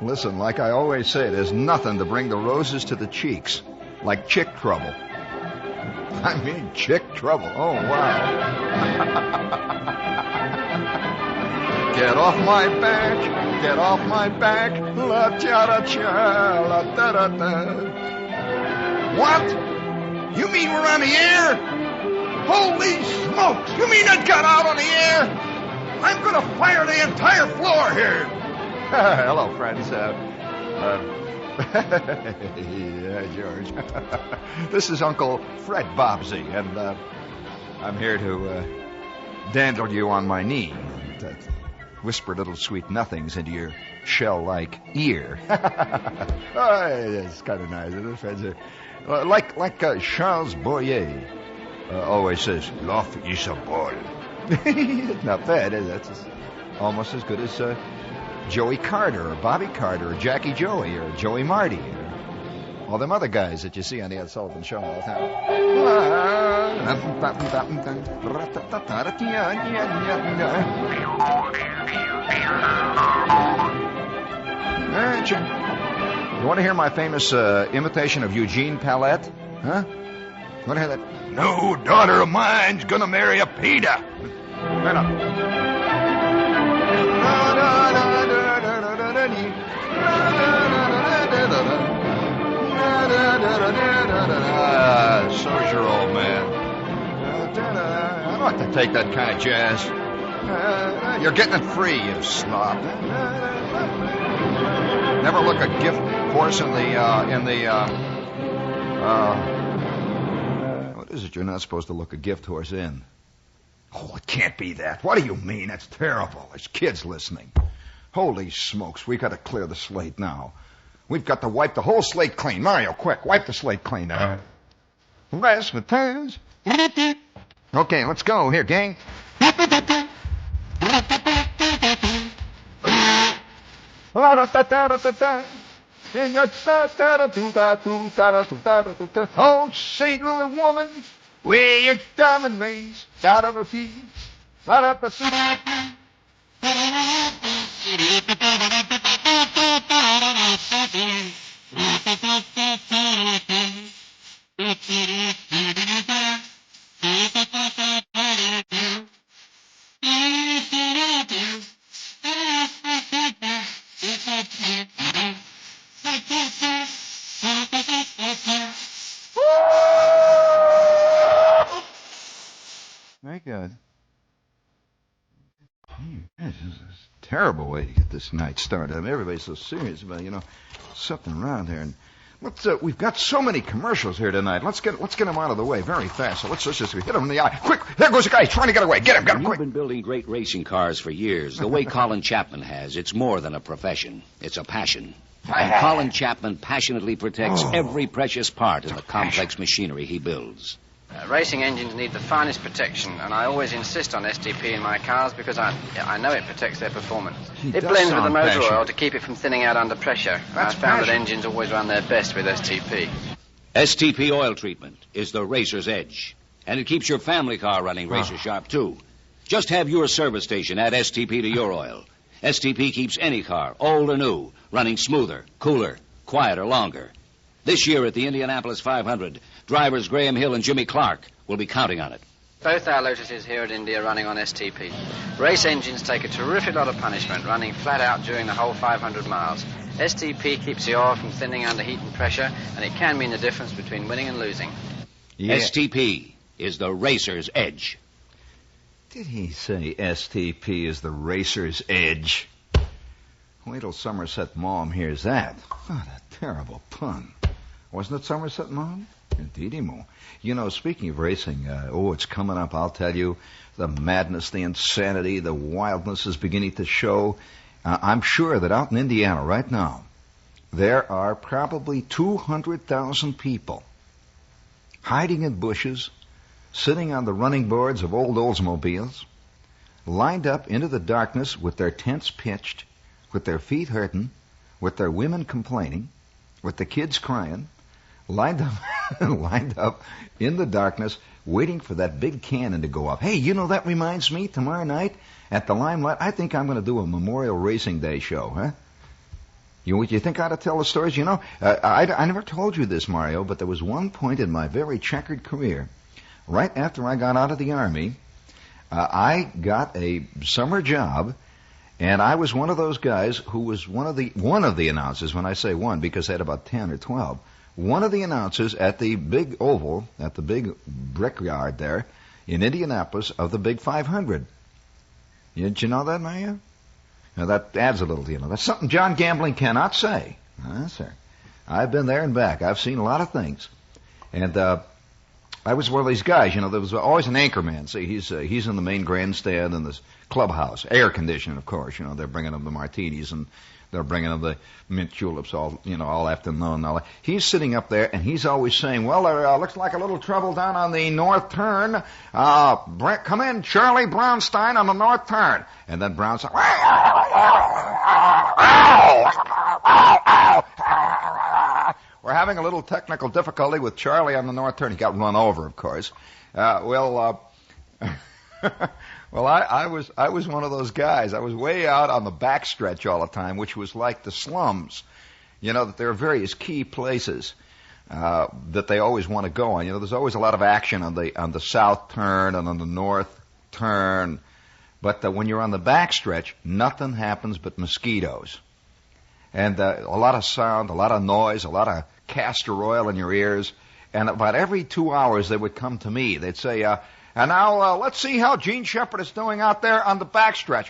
Listen, like I always say, there's nothing to bring the roses to the cheeks like chick trouble. I mean, chick trouble. Oh, wow. Get off my back, get off my back, la-cha-da-cha, la-da-da-da. What? You mean we're on the air? Holy smokes! You mean it got out on the air? I'm going to fire the entire floor here. Hello, friends. Yeah, George. This is Uncle Fred Bobbsey, and I'm here to dandle you on my knee. Whisper little sweet nothings into your shell-like ear. Oh, it's kind of nice, isn't it, friends? Like Charles Boyer always says, "Love is a ball." It's not bad, is it? It's almost as good as Joey Carter or Bobby Carter or Jackie Joey or Joey Marty or all them other guys that you see on the Ed Sullivan Show all the time. You want to hear my famous imitation of Eugene Palette? Huh? You want to hear that? No daughter of mine's gonna marry a PETA. So's your old man. I don't like to take that kind of jazz. You're getting it free, you slob. Never look a gift horse in the what is it you're not supposed to look a gift horse in? Oh, it can't be that. What do you mean? That's terrible. There's kids listening. Holy smokes, we got to clear the slate now. We've got to wipe the whole slate clean. Mario, quick, wipe the slate clean now. Rest with turns. Okay, let's go. Here, gang. Oh, St. Louis woman, where your diamond rings out of her feet. Very good. This is a terrible way to get this night started. I mean, everybody's so serious about, something around here. And we've got so many commercials here tonight. Let's get them out of the way very fast. So let's just hit them in the eye. Quick, there goes a guy. He's trying to get away. Get him, quick. You've been building great racing cars for years, the way Colin Chapman has. It's more than a profession. It's a passion. And Colin Chapman passionately protects every precious part in the complex machinery he builds. Racing engines need the finest protection, and I always insist on STP in my cars because I know it protects their performance. It blends with the motor oil to keep it from thinning out under pressure. I've found that engines always run their best with STP. STP oil treatment is the racer's edge, and it keeps your family car running racer sharp, too. Just have your service station add STP to your oil. STP keeps any car, old or new, running smoother, cooler, quieter, longer. This year at the Indianapolis 500, drivers Graham Hill and Jimmy Clark will be counting on it. Both our Lotuses here at Indy are running on STP. Race engines take a terrific lot of punishment running flat out during the whole 500 miles. STP keeps the oil from thinning under heat and pressure, and it can mean the difference between winning and losing. Yeah. STP is the racer's edge. Did he say STP is the racer's edge? Wait till Somerset Mom hears that. What a terrible pun. Wasn't it Somerset Mom? Indeedy-mo. Speaking of racing, it's coming up, I'll tell you. The madness, the insanity, the wildness is beginning to show. I'm sure that out in Indiana right now, there are probably 200,000 people hiding in bushes, sitting on the running boards of old Oldsmobiles, lined up into the darkness with their tents pitched, with their feet hurting, with their women complaining, with the kids crying, lined up in the darkness, waiting for that big cannon to go off. Hey, that reminds me, tomorrow night at the Limelight, I think I'm going to do a Memorial Racing Day show, huh? You think I ought to tell the stories? You know, I never told you this, Mario, but there was one point in my very checkered career, right after I got out of the Army, I got a summer job, and I was one of those guys who was one of the announcers. When I say one, because they had about 10 or 12, one of the announcers at the big oval, at the big brickyard there in Indianapolis of the Big 500. Did you know that, Mario? Now, that adds a little, That's something John Gambling cannot say. Sir. I've been there and back. I've seen a lot of things. And I was one of these guys, there was always an anchorman. See, he's in the main grandstand in this clubhouse. Air conditioning, of course. They're bringing them the martinis and they're bringing them the mint juleps all afternoon. He's sitting up there and he's always saying, well, there looks like a little trouble down on the north turn. Come in, Charlie Brownstein on the north turn. And then Brownstein, we're having a little technical difficulty with Charlie on the north turn. He got run over, of course. Well, I was one of those guys. I was way out on the backstretch all the time, which was like the slums. That there are various key places that they always want to go on. There's always a lot of action on the south turn and on the north turn. But when you're on the backstretch, nothing happens but mosquitoes. And a lot of sound, a lot of noise, a lot of castor oil in your ears. And about every 2 hours, they would come to me. They'd say, and now let's see how Gene Shepard is doing out there on the backstretch.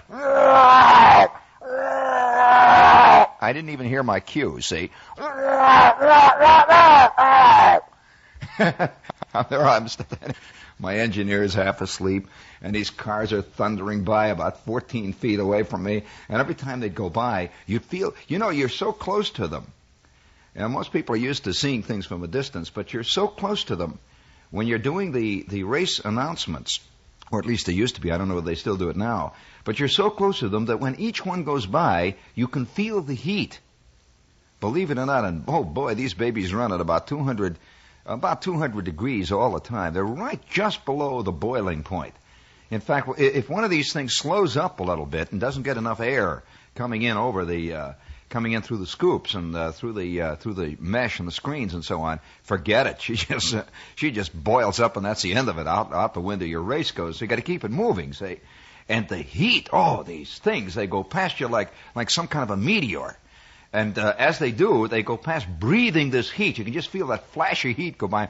I didn't even hear my cue, see? There I'm standing. My engineer is half asleep, and these cars are thundering by about 14 feet away from me. And every time they'd go by, you'd feel, you're so close to them. And most people are used to seeing things from a distance, but you're so close to them. When you're doing the race announcements, or at least they used to be, I don't know if they still do it now, but you're so close to them that when each one goes by, you can feel the heat. Believe it or not, and oh boy, these babies run at about 200 degrees all the time. They're right just below the boiling point. In fact, if one of these things slows up a little bit and doesn't get enough air coming in through the scoops and through the mesh and the screens and so on, forget it. She just boils up, and that's the end of it. Out the window your race goes. So you got to keep it moving, see. And the heat, these things, they go past you like some kind of a meteor. And as they do, they go past breathing this heat. You can just feel that flash of heat go by.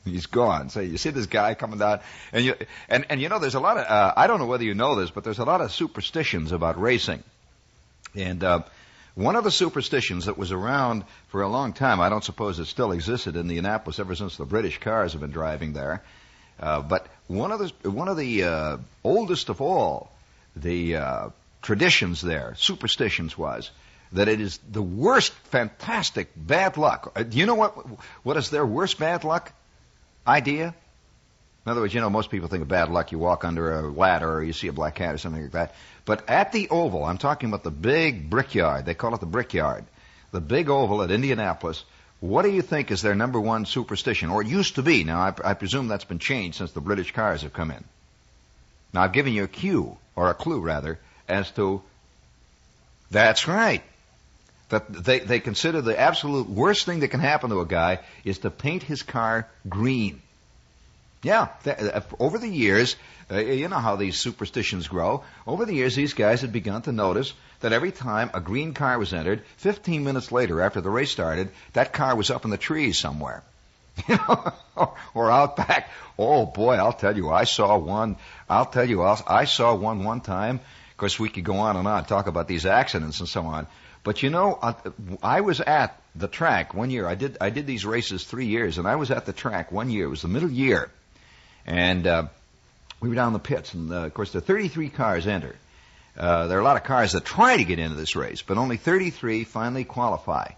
He's gone. So you see this guy coming down, and there's a lot of I don't know whether you know this, but there's a lot of superstitions about racing. And one of the superstitions that was around for a long time, I don't suppose it still existed in Indianapolis ever since the British cars have been driving there. But one of the oldest of all the traditions there, superstitions, was that it is the worst fantastic bad luck. Do you know what is their worst bad luck idea? In other words, most people think of bad luck. You walk under a ladder or you see a black cat or something like that. But at the oval, I'm talking about the big brickyard. They call it the brickyard. The big oval at Indianapolis. What do you think is their number one superstition? Or it used to be. Now, I presume that's been changed since the British cars have come in. Now, I've given you a clue, as to, that's right, that they consider the absolute worst thing that can happen to a guy is to paint his car green. Yeah, over the years, you know how these superstitions grow. Over the years, these guys had begun to notice that every time a green car was entered, 15 minutes later after the race started, that car was up in the trees somewhere. Or out back. Oh boy, I'll tell you, I saw one one time. Of course, we could go on and on, talk about these accidents and so on. But I was at the track one year. I did these races 3 years, and I was at the track one year. It was the middle year. And we were down in the pits, and of course, the 33 cars enter. There are a lot of cars that try to get into this race, but only 33 finally qualify.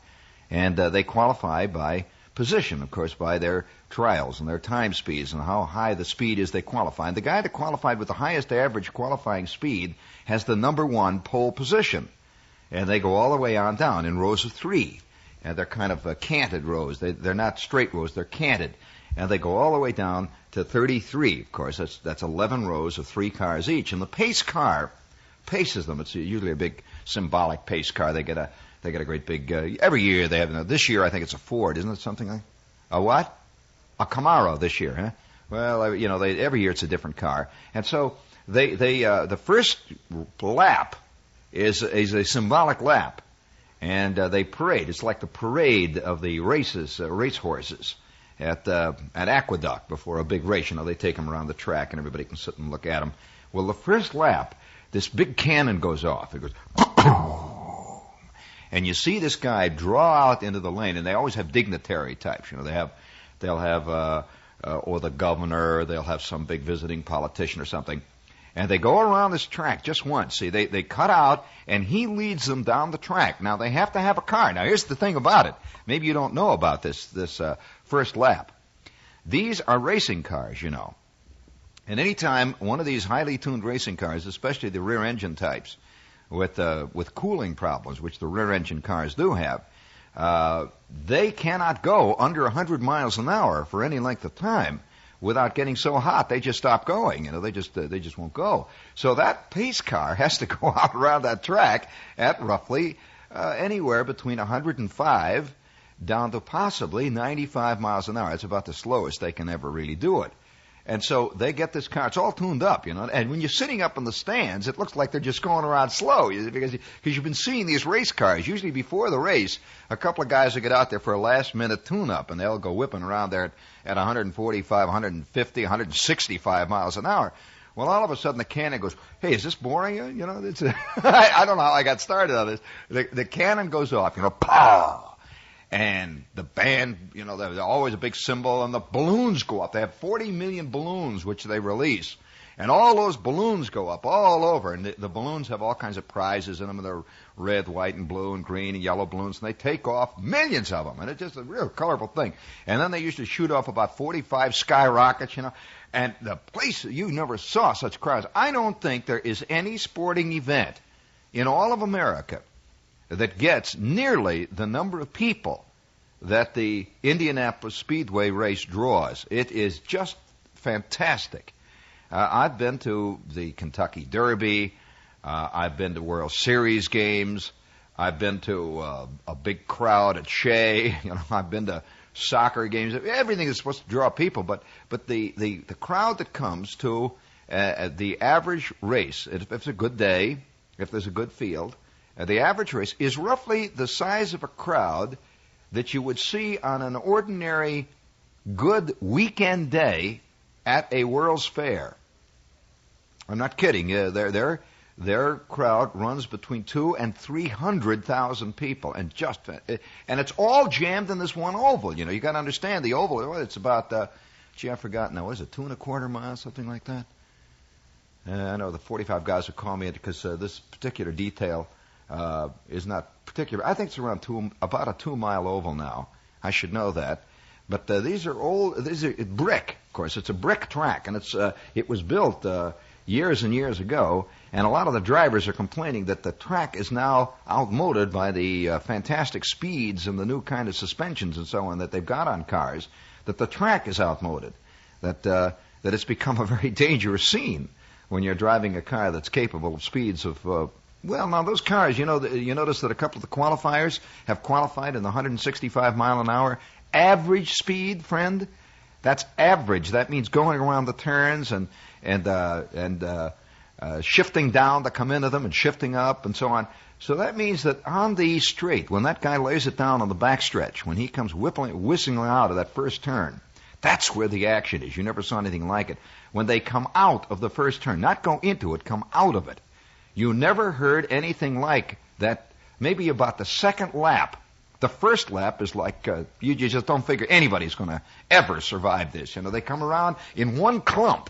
And they qualify by position, of course, by their trials and their time speeds and how high the speed is they qualify. And the guy that qualified with the highest average qualifying speed has the number one pole position. And they go all the way on down in rows of three. And they're kind of canted rows. They're not straight rows, they're canted. And they go all the way down to 33, of course. That's 11 rows of 3 cars each. And the pace car paces them. It's usually a big symbolic pace car. They get a great big. Every year they have. This year I think it's a Ford, isn't it? Something like a what? A Camaro this year, huh? Well, every year it's a different car, and so the first lap is a symbolic lap, and they parade. It's like the parade of the races, race horses at Aqueduct before a big race. They take them around the track, and everybody can sit and look at them. Well, the first lap, this big cannon goes off. It goes, and you see this guy draw out into the lane, and they always have dignitary types. They'll have or the governor, they'll have some big visiting politician or something. And they go around this track just once. See, they cut out, and he leads them down the track. Now, they have to have a car. Now, here's the thing about it. Maybe you don't know about this first lap. These are racing cars, And any time one of these highly tuned racing cars, especially the rear engine types, with cooling problems, which the rear engine cars do have, they cannot go under 100 miles an hour for any length of time without getting so hot. They just stop going. They just won't go. So that pace car has to go out around that track at roughly anywhere between 105 down to possibly 95 miles an hour. That's about the slowest they can ever really do it. And so they get this car. It's all tuned up, And when you're sitting up in the stands, it looks like they're just going around slow because you've been seeing these race cars. Usually before the race, a couple of guys will get out there for a last-minute tune-up, and they'll go whipping around there at 145, 150, 165 miles an hour. Well, all of a sudden the cannon goes, hey, is this boring you? I don't know how I got started on this. The cannon goes off, pow! And the band, there's always a big cymbal, and the balloons go up. They have 40 million balloons, which they release. And all those balloons go up all over. And the balloons have all kinds of prizes in them. And they're red, white, and blue, and green, and yellow balloons. And they take off millions of them. And it's just a real colorful thing. And then they used to shoot off about 45 skyrockets, And the place, you never saw such crowds. I don't think there is any sporting event in all of America that gets nearly the number of people that the Indianapolis Speedway race draws. It is just fantastic. I've been to the Kentucky Derby. I've been to World Series games. I've been to a big crowd at Shea. I've been to soccer games. Everything is supposed to draw people, but the crowd that comes to the average race, if it's a good day, if there's a good field, the average race is roughly the size of a crowd that you would see on an ordinary good weekend day at a World's Fair. I'm not kidding. Their crowd runs between 200,000 and 300,000 people, and it's all jammed in this one oval. You got to understand the oval. It's about I've forgotten now. What is it, 2.25 miles, something like that? I know the 45 guys will call me because this particular detail is not particular. I think it's around about a 2-mile oval now. I should know that. But these are old. These are brick. Of course, it's a brick track, and it was built years and years ago. And a lot of the drivers are complaining that the track is now outmoded by the fantastic speeds and the new kind of suspensions and so on that they've got on cars. That the track is outmoded. That it's become a very dangerous scene when you're driving a car that's capable of speeds of. Well, now those cars, you notice that a couple of the qualifiers have qualified in the 165 mile an hour average speed, friend. That's average. That means going around the turns and shifting down to come into them and shifting up and so on. So that means that on the straight, when that guy lays it down on the backstretch, when he comes whistling out of that first turn, that's where the action is. You never saw anything like it. When they come out of the first turn, not go into it, come out of it. You never heard anything like that. Maybe about the second lap. The first lap is like, you just don't figure anybody's going to ever survive this. They come around in one clump.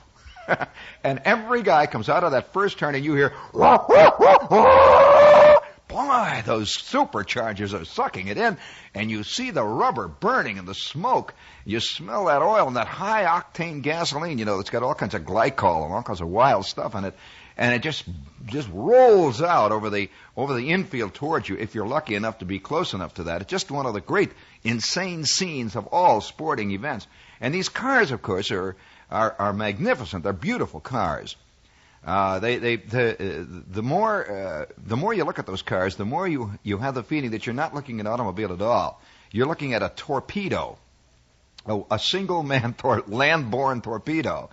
And every guy comes out of that first turn and you hear, wah, wah, wah, wah. Boy, those superchargers are sucking it in. And you see the rubber burning and the smoke. You smell that oil and that high-octane gasoline, it's got all kinds of glycol and all kinds of wild stuff in it. And it just rolls out over the infield towards you if you're lucky enough to be close enough to that. It's just one of the great insane scenes of all sporting events. And these cars, of course, are magnificent. They're beautiful cars. The more you look at those cars, the more you have the feeling that you're not looking at an automobile at all. You're looking at a torpedo, a single-man land-borne torpedo,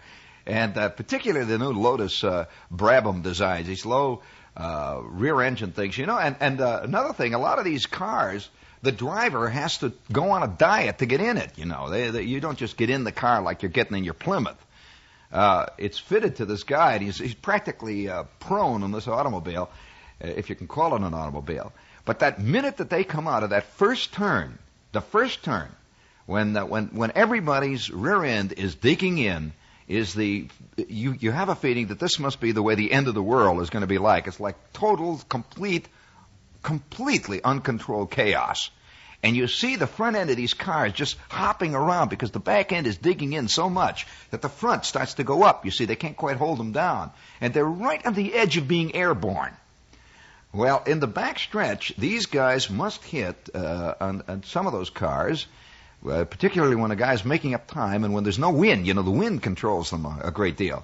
and particularly the new Lotus Brabham designs, these low rear-engine things, you know. And another thing, a lot of these cars, the driver has to go on a diet to get in it. You know, you don't just get in the car like you're getting in your Plymouth. It's fitted to this guy, and he's practically prone in this automobile, if you can call it an automobile. But that minute that they come out of that first turn, the first turn, when everybody's rear end is digging in, you have a feeling that this must be the way the end of the world is going to be like. It's like total, completely uncontrolled chaos. And you see the front end of these cars just hopping around because the back end is digging in so much that the front starts to go up. You see, they can't quite hold them down. And they're right on the edge of being airborne. Well, in the back stretch, these guys must hit, on some of those cars, particularly when a guy's making up time and when there's no wind. You know, the wind controls them a great deal.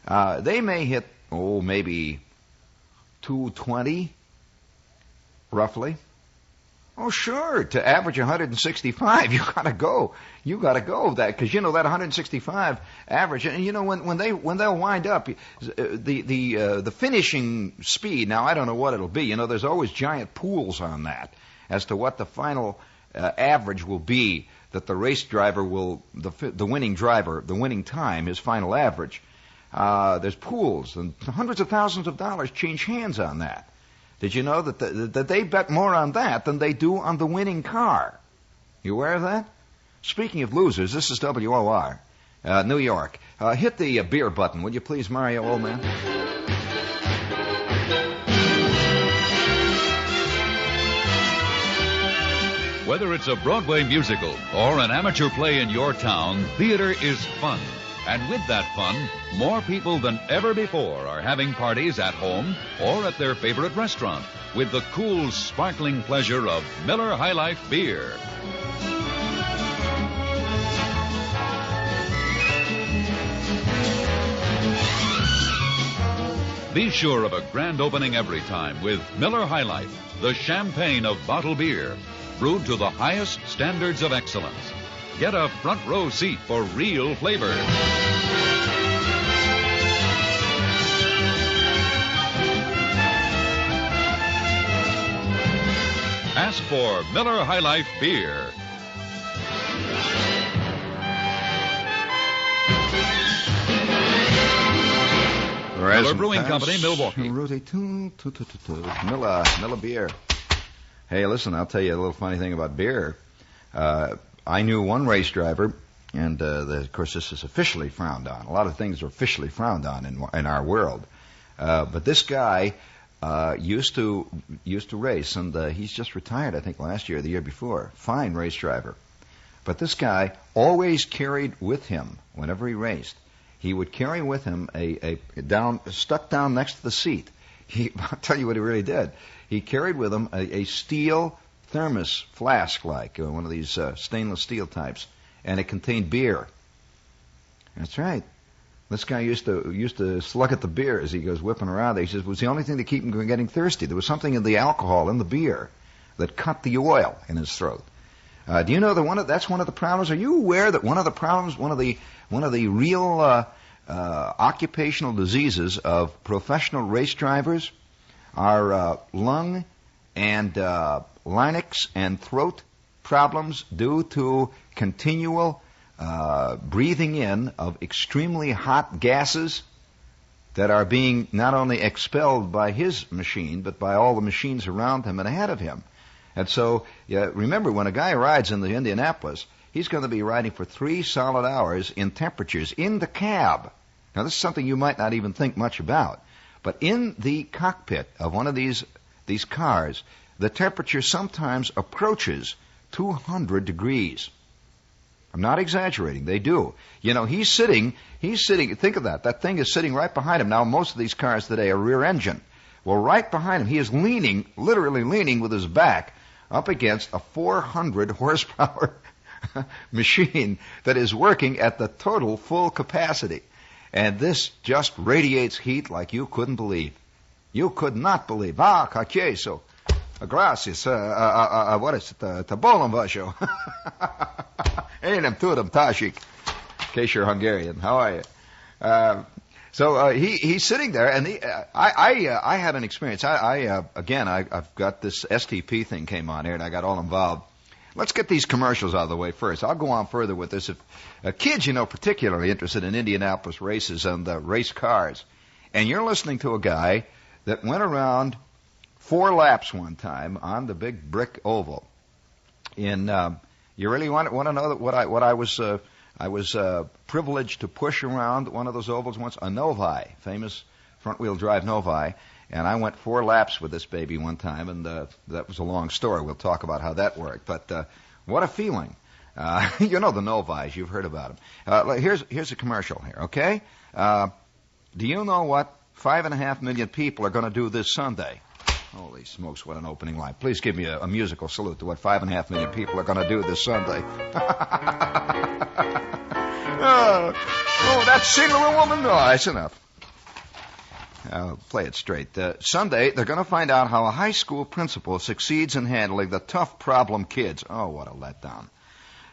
They may hit, maybe 220, roughly. Oh, sure. To average 165, you gotta go that, because you know that 165 average, and you know when they'll wind up, the finishing speed. Now I don't know what it'll be. You know, there's always giant pools on that as to what the final average will be that the race driver will, the winning driver, the winning time, his final average. There's pools, and hundreds of thousands of dollars change hands on that. Did you know that they bet more on that than they do on the winning car? You aware of that? Speaking of losers, this is WOR, New York. Hit the beer button, will you please, Mario, old man? Whether it's a Broadway musical or an amateur play in your town, theater is fun. And with that fun, more people than ever before are having parties at home or at their favorite restaurant with the cool, sparkling pleasure of Miller High Life beer. Be sure of a grand opening every time with Miller High Life, the champagne of bottled beer, brewed to the highest standards of excellence. Get a front row seat for real flavor. Ask for Miller High Life beer. Miller Brewing Company, Milwaukee. Miller beer. Hey, listen, I'll tell you a little funny thing about beer. I knew one race driver, and of course this is officially frowned on. A lot of things are officially frowned on in our world. But this guy used to race, and he's just retired, I think, last year or the year before. Fine race driver. But this guy always carried with him, whenever he raced, he would carry with him stuck down next to the seat. I'll tell you what he really did. He carried with him a steel thermos flask, like one of these stainless steel types, and it contained beer. That's right. This guy used to slug at the beer as he goes whipping around there. He says it was the only thing to keep him from getting thirsty. There was something in the alcohol in the beer that cut the oil in his throat. Do you know that that's one of the problems? Are you aware that one of the problems, one of the real occupational diseases of professional race drivers are lung and larynx and throat problems due to continual breathing in of extremely hot gases that are being not only expelled by his machine, but by all the machines around him and ahead of him. And so, remember, when a guy rides in the Indianapolis, he's going to be riding for 3 solid hours in temperatures in the cab. Now, this is something you might not even think much about. But in the cockpit of one of these cars, the temperature sometimes approaches 200 degrees. I'm not exaggerating. They do. You know, he's sitting, think of that. That thing is sitting right behind him. Now, most of these cars today are rear engine. Well, right behind him, he is leaning, literally leaning with his back up against a 400 horsepower machine that is working at the total full capacity. And this just radiates heat like you couldn't believe. You could not believe. Ah, so. Gracias. What is it? Tabolom vasho. Einem tudem tashik. In case you're Hungarian. How are you? So he's sitting there, and I had an experience. I've got this STP thing came on here, and I got all involved. Let's get these commercials out of the way first. I'll go on further with this. If kids, particularly interested in Indianapolis races and race cars, and you're listening to a guy that went around 4 laps one time on the big brick oval. You really want to know that what I was privileged to push around one of those ovals once, a Novi, famous front-wheel drive Novi, and I went 4 laps with this baby one time, and that was a long story. We'll talk about how that worked, but what a feeling. The Novis, you've heard about them. Here's a commercial here, okay? Do you know what 5.5 million people are going to do this Sunday? Holy smokes, what an opening line. Please give me a musical salute to what 5.5 million people are going to do this Sunday. That singular woman? No, that's enough. I'll play it straight. Sunday, they're going to find out how a high school principal succeeds in handling the tough problem kids. Oh, what a letdown.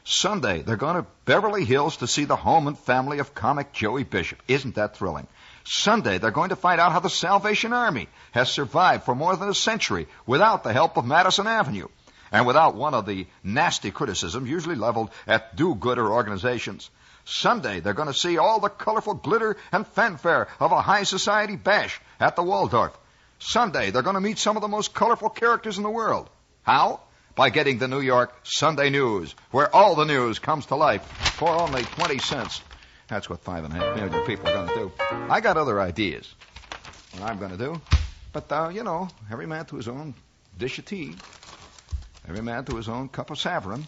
Sunday, they're going to Beverly Hills to see the home and family of comic Joey Bishop. Isn't that thrilling? Sunday, they're going to find out how the Salvation Army has survived for more than a century without the help of Madison Avenue and without one of the nasty criticisms usually leveled at do-gooder organizations. Sunday, they're going to see all the colorful glitter and fanfare of a high society bash at the Waldorf. Sunday, they're going to meet some of the most colorful characters in the world. How? By getting the New York Sunday News, where all the news comes to life for only 20 cents. That's what 5.5 million people are going to do. I got other ideas what I'm going to do. But, every man to his own dish of tea. Every man to his own cup of saffron.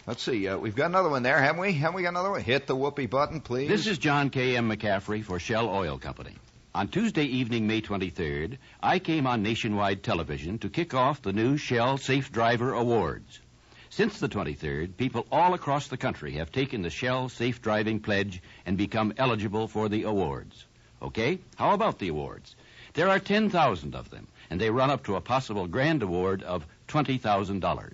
Let's see. We've got another one there, haven't we? Haven't we got another one? Hit the whoopee button, please. This is John K. M. McCaffrey for Shell Oil Company. On Tuesday evening, May 23rd, I came on nationwide television to kick off the new Shell Safe Driver Awards. Since the 23rd, people all across the country have taken the Shell Safe Driving Pledge and become eligible for the awards. Okay, how about the awards? There are 10,000 of them, and they run up to a possible grand award of $20,000.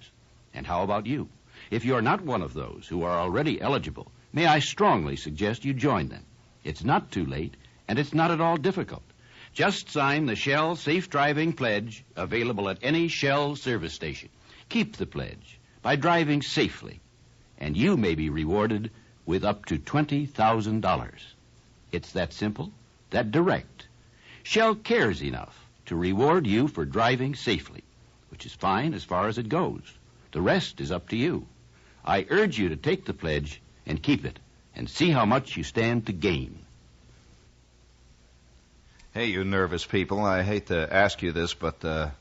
And how about you? If you're not one of those who are already eligible, may I strongly suggest you join them. It's not too late, and it's not at all difficult. Just sign the Shell Safe Driving Pledge, available at any Shell service station. Keep the pledge by driving safely, and you may be rewarded with up to $20,000. It's that simple, that direct. Shell cares enough to reward you for driving safely, which is fine as far as it goes. The rest is up to you. I urge you to take the pledge and keep it, and see how much you stand to gain. Hey, you nervous people, I hate to ask you this, but,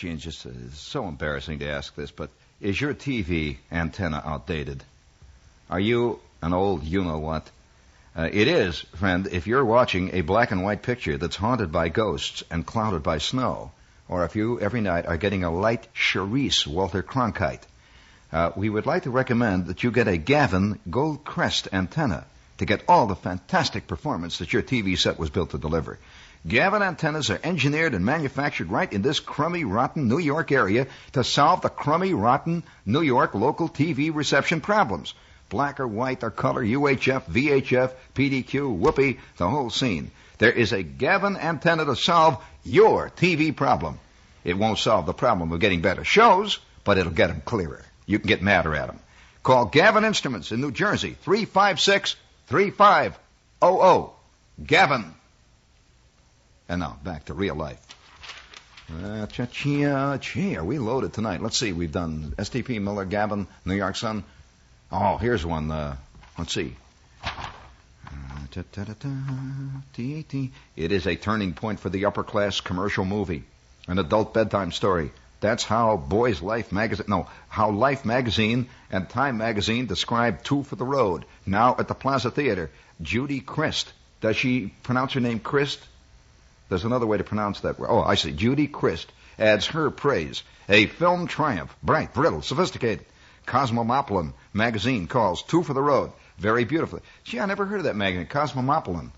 it's just so embarrassing to ask this, but is your TV antenna outdated? Are you an old you-know-what? It is, friend, if you're watching a black and white picture that's haunted by ghosts and clouded by snow, or if you every night are getting a light Charisse Walter Cronkite, we would like to recommend that you get a Gavin Gold Crest antenna to get all the fantastic performance that your TV set was built to deliver. Gavin antennas are engineered and manufactured right in this crummy, rotten New York area to solve the crummy, rotten New York local TV reception problems. Black or white or color, UHF, VHF, PDQ, whoopee, the whole scene. There is a Gavin antenna to solve your TV problem. It won't solve the problem of getting better shows, but it'll get them clearer. You can get madder at them. Call Gavin Instruments in New Jersey, 356-3500. Gavin. And now, back to real life. Are we loaded tonight? Let's see. We've done STP, Miller, Gavin, New York Sun. Oh, here's one. Let's see. It is a turning point for the upper-class commercial movie. An adult bedtime story. That's how Life Magazine and Time Magazine describe Two for the Road, now at the Plaza Theater. Judy Christ. Does she pronounce her name Christ? There's another way to pronounce that word. Oh, I see. Judy Christ adds her praise. A film triumph. Bright, brittle, sophisticated. Cosmopolitan magazine calls Two for the Road very beautifully. Gee, I never heard of that magazine, Cosmopolitan.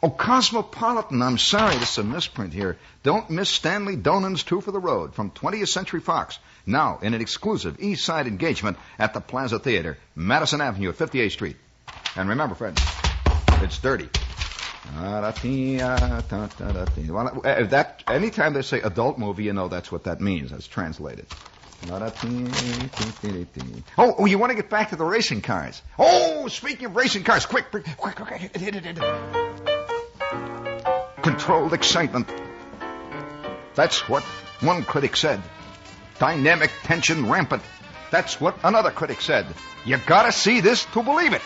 Oh, Cosmopolitan. I'm sorry, this is a misprint here. Don't miss Stanley Donen's Two for the Road from 20th Century Fox. Now in an exclusive East Side engagement at the Plaza Theater, Madison Avenue at 58th Street. And remember, friends, it's dirty. That anytime they say adult movie, you know that's what that means. That's translated. Oh, you want to get back to the racing cars? Oh, speaking of racing cars, quick, hit it. Controlled excitement. That's what one critic said. Dynamic tension rampant. That's what another critic said. You gotta see this to believe it,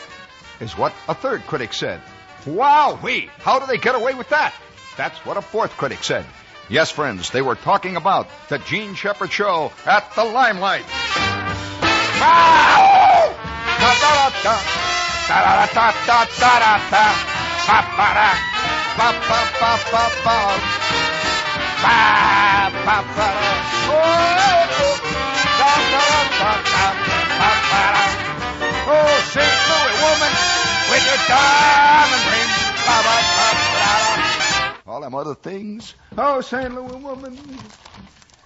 is what a third critic said. Wowee! How do they get away with that? That's what a fourth critic said. Yes, friends, they were talking about the Gene Shepard Show at the Limelight. Oh, St. Louis woman, with your diamond ring. All them other things. Oh, St. Louis woman.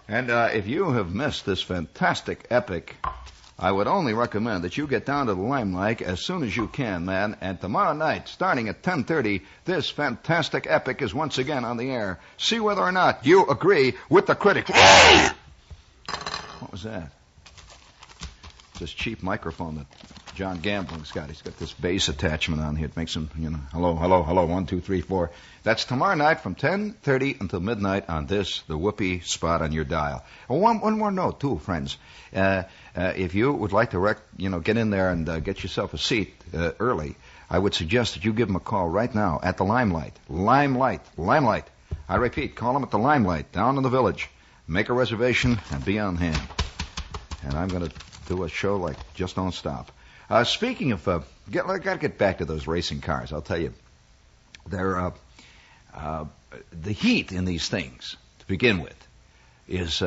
And if you have missed this fantastic epic, I would only recommend that you get down to the Limelight as soon as you can, man. And tomorrow night, starting at 10:30, this fantastic epic is once again on the air. See whether or not you agree with the critics. What was that? This cheap microphone that John Gambling's got. He's got this bass attachment on here. It makes him, hello, 1, 2, 3, 4. That's tomorrow night from 10:30 until midnight on this, the whoopee spot on your dial. Oh, one more note, too, friends. If you would like to, get in there and get yourself a seat early, I would suggest that you give them a call right now at the Limelight. Limelight. I repeat, call them at the Limelight down in the Village. Make a reservation and be on hand. And I'm going to do a show like Just Don't Stop. Speaking of, I got to get back to those racing cars. I'll tell you, they're the heat in these things to begin with is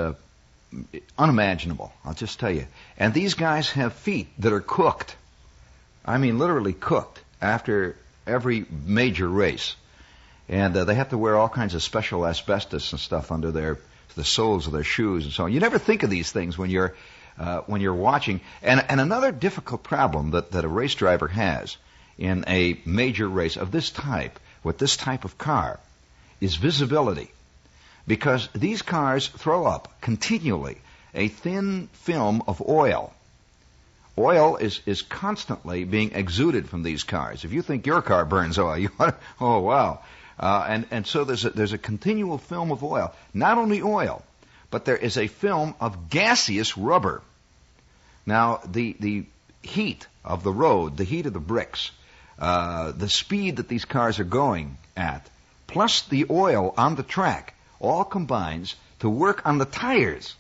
unimaginable. I'll just tell you. And these guys have feet that are cooked. I mean, literally cooked after every major race, and they have to wear all kinds of special asbestos and stuff under the soles of their shoes and so on. You never think of these things when you're watching. And another difficult problem that a race driver has in a major race of this type, with this type of car, is visibility. Because these cars throw up continually a thin film of oil. Oil is constantly being exuded from these cars. If you think your car burns oil, you want to, oh wow. And so there's a continual film of oil. Not only oil, but there is a film of gaseous rubber. Now, the heat of the road, the heat of the bricks, the speed that these cars are going at, plus the oil on the track, all combines to work on the tires.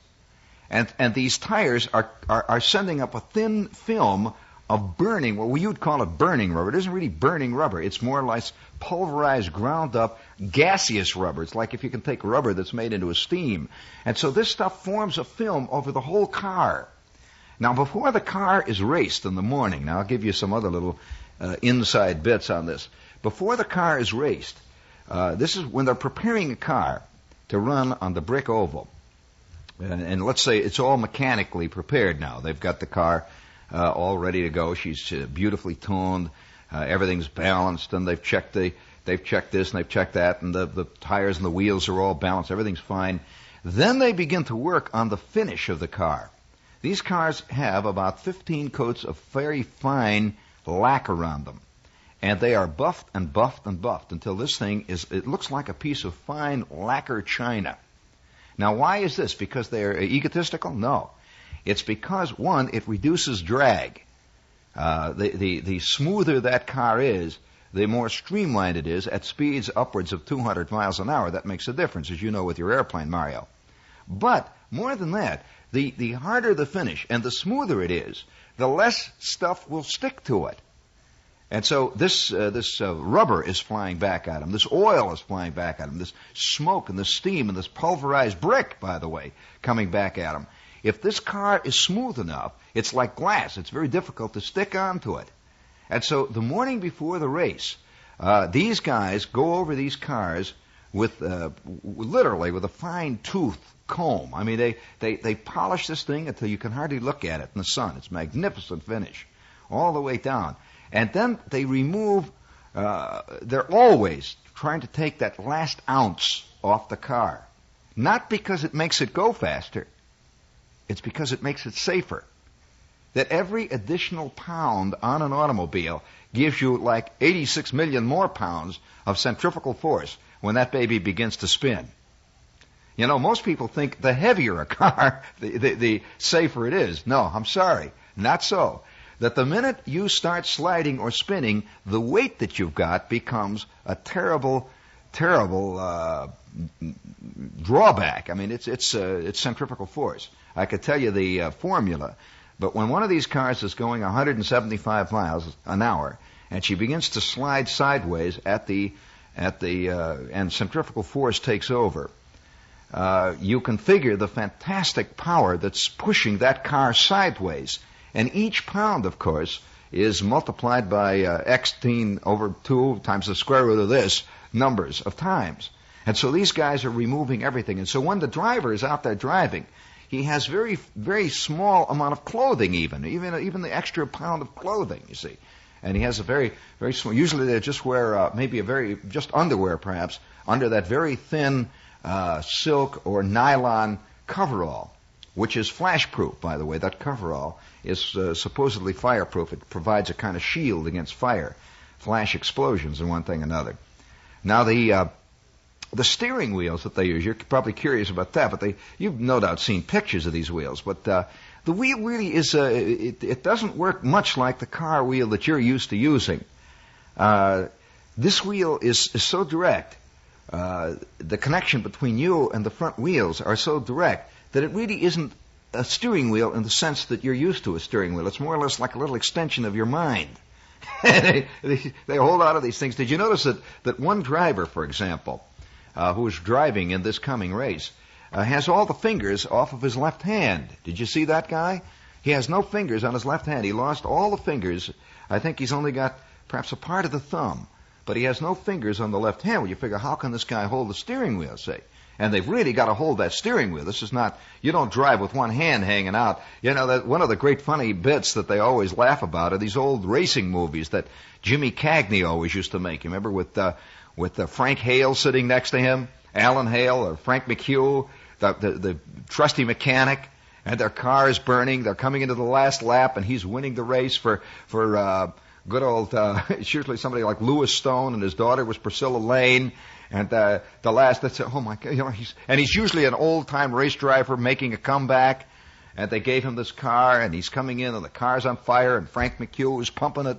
And these tires are sending up a thin film of burning, well, you'd call it burning rubber. It isn't really burning rubber. It's more or less pulverized, ground up, gaseous rubber. It's like if you can take rubber that's made into a steam. And so this stuff forms a film over the whole car. Now, before the car is raced in the morning, now I'll give you some other little inside bits on this. Before the car is raced, this is when they're preparing a car to run on the brick oval. And let's say it's all mechanically prepared now. They've got the car all ready to go. She's beautifully tuned. Everything's balanced, and they've checked this and they've checked that, and the tires and the wheels are all balanced. Everything's fine. Then they begin to work on the finish of the car. These cars have about 15 coats of very fine lacquer on them, and they are buffed and buffed and buffed until this thing it looks like a piece of fine lacquer china. Now, why is this? Because they're egotistical? No. It's because, one, it reduces drag. The smoother that car is, the more streamlined it is at speeds upwards of 200 miles an hour. That makes a difference, as you know, with your airplane, Mario. But more than that, the harder the finish and the smoother it is, the less stuff will stick to it. And so this rubber is flying back at them. This oil is flying back at them. This smoke and this steam and this pulverized brick, by the way, coming back at them. If this car is smooth enough, It's like glass. It's very difficult to stick onto it. And so the morning before the race, these guys go over these cars with literally with a fine-tooth comb. I mean, they polish this thing until you can hardly look at it in the sun. It's a magnificent finish all the way down. And then they remove, they're always trying to take that last ounce off the car. Not because it makes it go faster. It's because it makes it safer. That every additional pound on an automobile gives you like 86 million more pounds of centrifugal force when that baby begins to spin. You know, most people think the heavier a car, the safer it is. No, I'm sorry. Not so. That the minute you start sliding or spinning, the weight that you've got becomes a terrible drawback. I mean, it's centrifugal force. I could tell you the formula, but when one of these cars is going 175 miles an hour and she begins to slide sideways and centrifugal force takes over, you can figure the fantastic power that's pushing that car sideways. And each pound, of course, is multiplied by x over 2 times the square root of this numbers of times. And so these guys are removing everything. And so when the driver is out there driving, he has very, very small amount of clothing even the extra pound of clothing, you see. And he has a very, very small, usually they just wear just underwear perhaps, under that very thin silk or nylon coverall, which is flash-proof, by the way. That coverall is supposedly fireproof. It provides a kind of shield against fire, flash explosions, and one thing or another. Now, the steering wheels that they use, you're probably curious about that, but you've no doubt seen pictures of these wheels. But the wheel really is, it doesn't work much like the car wheel that you're used to using. This wheel is so direct. The connection between you and the front wheels are so direct that it really isn't a steering wheel in the sense that you're used to a steering wheel. It's more or less like a little extension of your mind. they hold out of these things. Did you notice that one driver, for example, who is driving in this coming race, has all the fingers off of his left hand? Did you see that guy? He has no fingers on his left hand. He lost all the fingers. I think he's only got perhaps a part of the thumb. But he has no fingers on the left hand. Well, you figure, how can this guy hold the steering wheel, say? And they've really got to hold that steering wheel. This is not, you don't drive with one hand hanging out. You know, that one of the great funny bits that they always laugh about are these old racing movies that Jimmy Cagney always used to make. You remember with Frank Hale sitting next to him, Alan Hale or Frank McHugh, the trusty mechanic, and their car is burning. They're coming into the last lap, and he's winning the race for good old, it's usually somebody like Louis Stone, and his daughter was Priscilla Lane. And the last, that's oh my God, you know, he's usually an old-time race driver making a comeback. And they gave him this car, and he's coming in, and the car's on fire, and Frank McHugh is pumping it.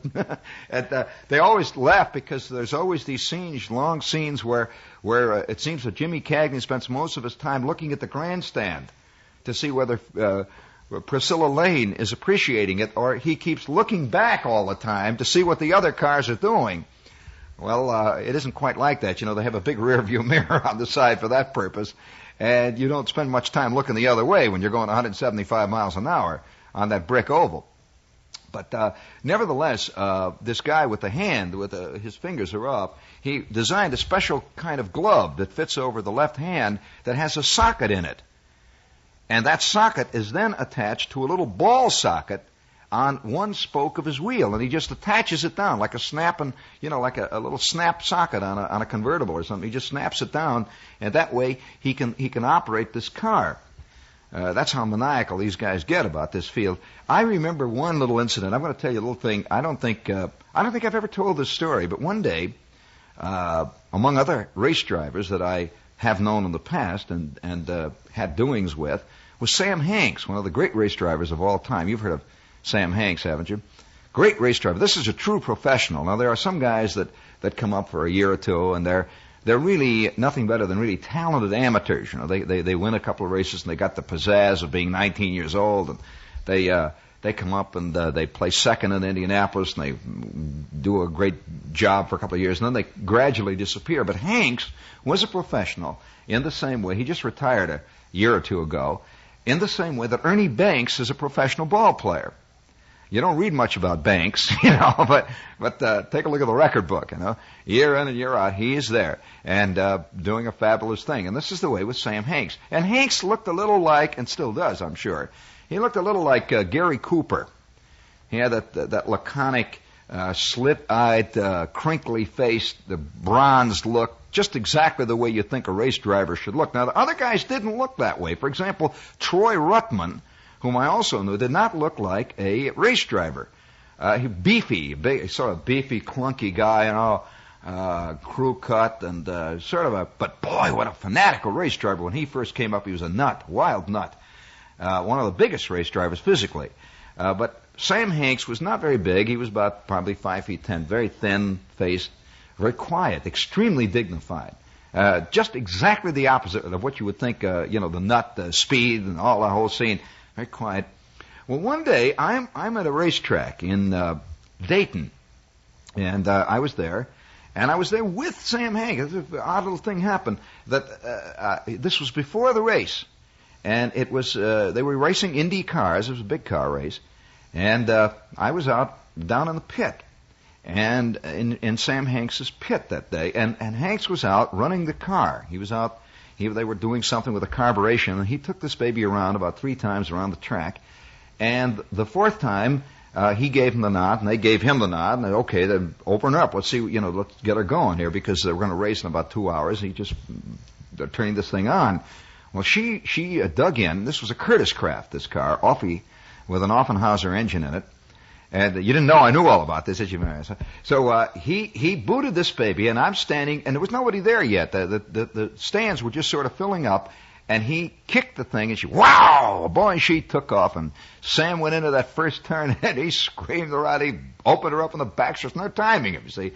And they always laugh because there's always these scenes, long scenes where it seems that Jimmy Cagney spends most of his time looking at the grandstand to see whether Priscilla Lane is appreciating it, or he keeps looking back all the time to see what the other cars are doing. Well, it isn't quite like that. You know, they have a big rear-view mirror on the side for that purpose, and you don't spend much time looking the other way when you're going 175 miles an hour on that brick oval. But nevertheless, this guy with the hand, his fingers are up, he designed a special kind of glove that fits over the left hand that has a socket in it. And that socket is then attached to a little ball socket on one spoke of his wheel, and he just attaches it down like a snapping, you know, like a little snap socket on a convertible or something. He just snaps it down, and that way he can operate this car. That's how maniacal these guys get about this field. I remember one little incident. I'm going to tell you a little thing. I don't think I've ever told this story, but one day, among other race drivers that I have known in the past and had doings with, was Sam Hanks, one of the great race drivers of all time. You've heard of Sam Hanks, haven't you? Great race driver. This is a true professional. Now, there are some guys that come up for a year or two, and they're really nothing better than really talented amateurs. You know, they win a couple of races, and they got the pizzazz of being 19 years old, and they come up and they play second in Indianapolis, and they do a great job for a couple of years, and then they gradually disappear. But Hanks was a professional in the same way. He just retired a year or two ago. in the same way that Ernie Banks is a professional ball player. You don't read much about Banks, but take a look at the record book, Year in and year out, he is there and doing a fabulous thing. And this is the way with Sam Hanks. And Hanks looked a little like, and still does, I'm sure, he looked a little like Gary Cooper. He had that laconic, slit-eyed, crinkly-faced, the bronzed look, just exactly the way you think a race driver should look. Now, the other guys didn't look that way. For example, Troy Ruttman, whom I also knew, did not look like a race driver. Beefy, sort of beefy, clunky guy, crew cut, and but boy, what a fanatical race driver. When he first came up, he was a nut, wild nut. One of the biggest race drivers physically. But Sam Hanks was not very big. He was about probably 5'10", very thin-faced, very quiet, extremely dignified. Just exactly the opposite of what you would think, the nut, the speed, and all that whole scene. Very quiet. Well, one day, I'm at a racetrack in Dayton, and I was there, and I was there with Sam Hanks. An odd little thing happened. This was before the race, and it was they were racing Indy cars. It was a big car race, and I was out down in the pit, and in Sam Hanks's pit that day, and Hanks was out running the car. He was out. They were doing something with the carburation, and he took this baby around about 3 times around the track. And the 4th time, he gave him the nod, and they gave him the nod. And they, okay, then open her up. Let's see, let's get her going here, because they're going to race in about 2 hours. They're turning this thing on. Well, she dug in. This was a Curtiss Craft, this car, Offie, with an Offenhauser engine in it. And you didn't know I knew all about this, did you, Mary? So he booted this baby, and I'm standing, and there was nobody there yet. The stands were just sort of filling up, and he kicked the thing, and wow! Boy, she took off, and Sam went into that first turn, and he screamed around. He opened her up in the backstretch, and they're timing him, you see.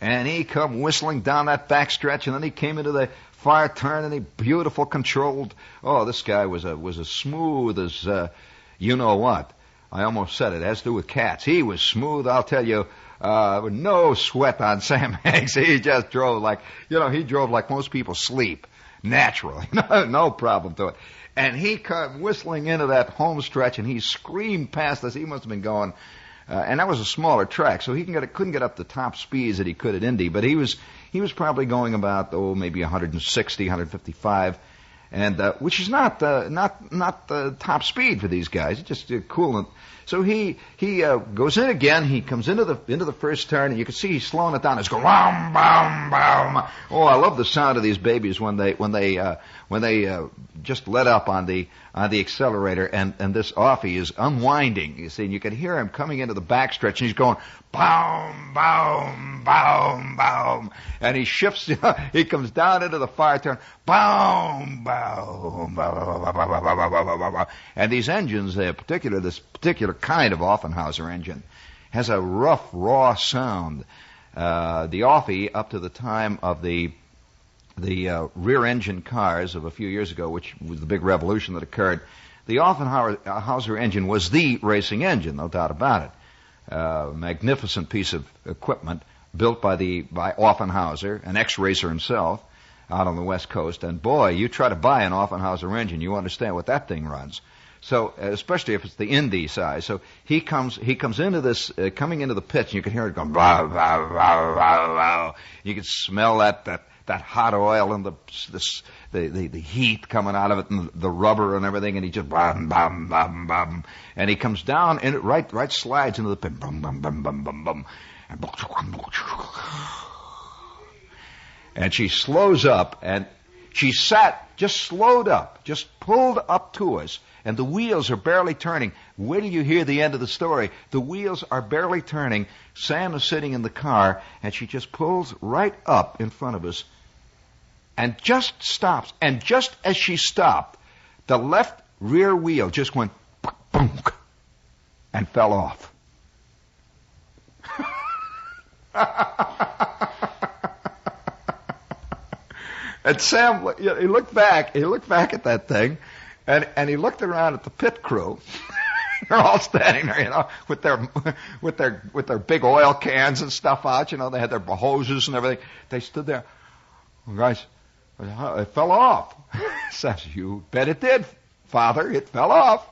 And he come whistling down that backstretch, and then he came into the far turn, and he beautiful controlled. Oh, this guy was as smooth as you know what. I almost said it. It has to do with cats. He was smooth, I'll tell you. No sweat on Sam Hanks. He just drove he drove like most people sleep. Naturally. No problem to it. And he come whistling into that home stretch, and he screamed past us. He must have been going, and that was a smaller track, so he couldn't get up the top speeds that he could at Indy, but he was probably going about, maybe 160, 155. And which is not the top speed for these guys. It's just cool. So he goes in again. He comes into the first turn, and you can see he's slowing it down. It's going bam, bam, bam. Oh, I love the sound of these babies when they just let up on the accelerator, and this Offie is unwinding. You see, and you can hear him coming into the backstretch, and he's going boom, boom, boom, boom, and he shifts. He comes down into the far turn, boom, boom, boom, boom, and these engines, this particular kind of Offenhauser engine, has a rough, raw sound. The Offie, up to the time of the rear-engine cars of a few years ago, which was the big revolution that occurred, the Offenhauser engine was the racing engine, no doubt about it. Magnificent piece of equipment built by Offenhauser, an ex-racer himself, out on the West Coast. And boy, you try to buy an Offenhauser engine, you understand what that thing runs. So, especially if it's the Indy size. So he comes into this, coming into the pits, and you can hear it going, blah, blah, blah, blah, blah. You can smell that hot oil and the heat coming out of it, and the rubber and everything, and he just bum bum bum bum, and he comes down and it right slides into the pit, bum bum bum bum bum bum, and she slows up, and she just slowed up, just pulled up to us, and the wheels are barely turning. Wait till you hear the end of the story. The wheels are barely turning. Sam is sitting in the car, and she just pulls right up in front of us and just stops. And just as she stopped, the left rear wheel just went boom and fell off. And Sam, he looked back at that thing, and he looked around at the pit crew. They're all standing there, with their big oil cans and stuff out. They had their hoses and everything. They stood there. Well, guys, it fell off. Says, you bet it did Father, it fell off.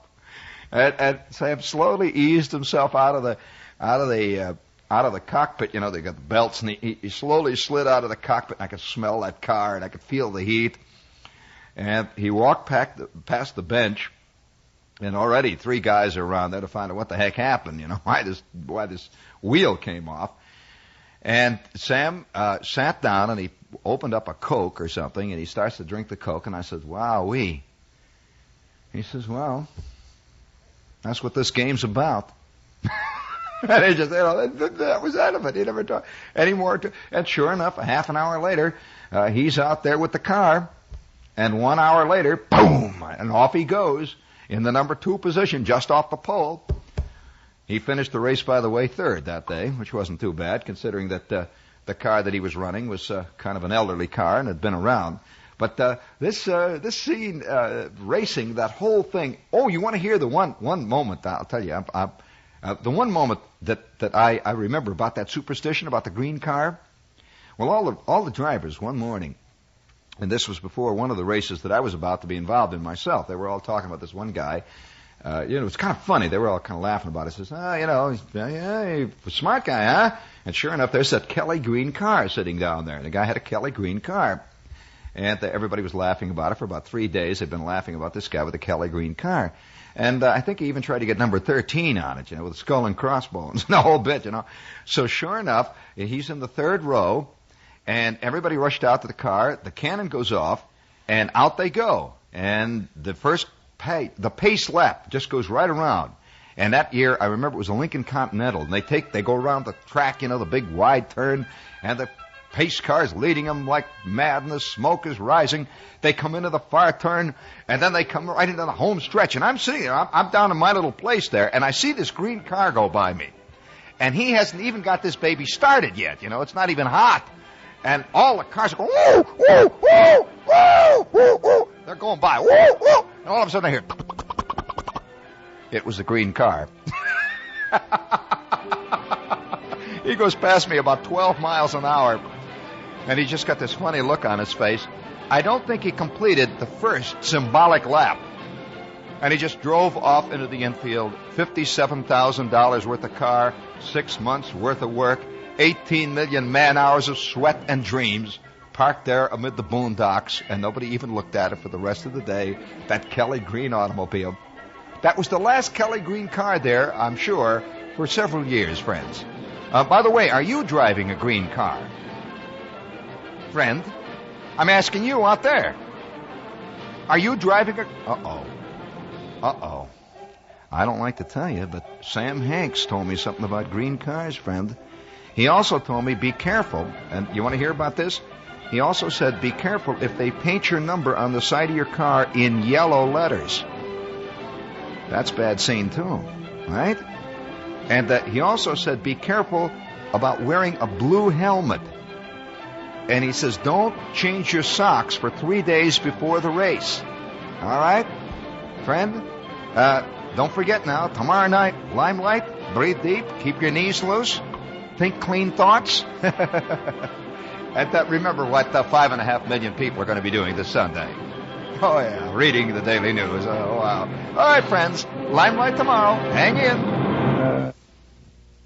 And Sam slowly eased himself out of the cockpit. You know, they got the belts, and he slowly slid out of the cockpit. And I could smell that car, and I could feel the heat. And he walked past the bench, and already 3 guys are around there to find out what the heck happened. You know, why this wheel came off. And Sam sat down, and he opened up a Coke or something, and he starts to drink the Coke. And I said, "Wowee." He says, "Well, that's what this game's about." And he just, that was out of it. He never talked anymore. And sure enough, a half an hour later, he's out there with the car. And 1 hour later, boom, and off he goes in the number 2 position, just off the pole. He finished the race, by the way, 3rd that day, which wasn't too bad, considering that the car that he was running was kind of an elderly car and had been around. But this scene, racing, that whole thing. Oh, you want to hear the one moment? I'll tell you. The one moment that I remember about that superstition about the green car. Well, all the drivers one morning, and this was before one of the races that I was about to be involved in myself. They were all talking about this one guy. It was kind of funny. They were all kind of laughing about it. Says, he's a smart guy, huh? And sure enough, there's that Kelly green car sitting down there. The guy had a Kelly green car. And everybody was laughing about it for about 3 days. They've been laughing about this guy with a Kelly green car. And I think he even tried to get number 13 on it, with skull and crossbones and the whole bit, So sure enough, he's in the 3rd row, and everybody rushed out to the car. The cannon goes off, and out they go. And the pace lap just goes right around. And that year, I remember it was a Lincoln Continental. And they go around the track, the big wide turn, and the pace car's leading them like mad, and the smoke is rising. They come into the far turn, and then they come right into the home stretch. And I'm sitting there. I'm down in my little place there, and I see this green car go by me. And he hasn't even got this baby started yet. It's not even hot. And all the cars are going, woo, woo, woo, woo, woo, woo. They're going by, woo, woo. And all of a sudden I hear, it was the green car. He goes past me about 12 miles an hour. And he just got this funny look on his face. I don't think he completed the first symbolic lap. And he just drove off into the infield. $57,000 worth of car, 6 months worth of work, 18 million man-hours of sweat and dreams, parked there amid the boondocks, and nobody even looked at it for the rest of the day. That Kelly Green automobile. That was the last Kelly Green car there, I'm sure, for several years, friends. By the way, are you driving a green car? Friend, I'm asking you out there. Are you driving a... Uh-oh. I don't like to tell you, but Sam Hanks told me something about green cars, friend. He also told me, be careful. And you want to hear about this? He also said, be careful if they paint your number on the side of your car in yellow letters. That's bad scene, too, right? And he also said, be careful about wearing a blue helmet. And he says, don't change your socks for 3 days before the race. All right? Friend? Don't forget now, tomorrow night, limelight, breathe deep, keep your knees loose, think clean thoughts. And remember what 5.5 million people are going to be doing this Sunday. Oh, yeah, reading the daily news. Oh, wow. All right, friends, limelight tomorrow. Hang in.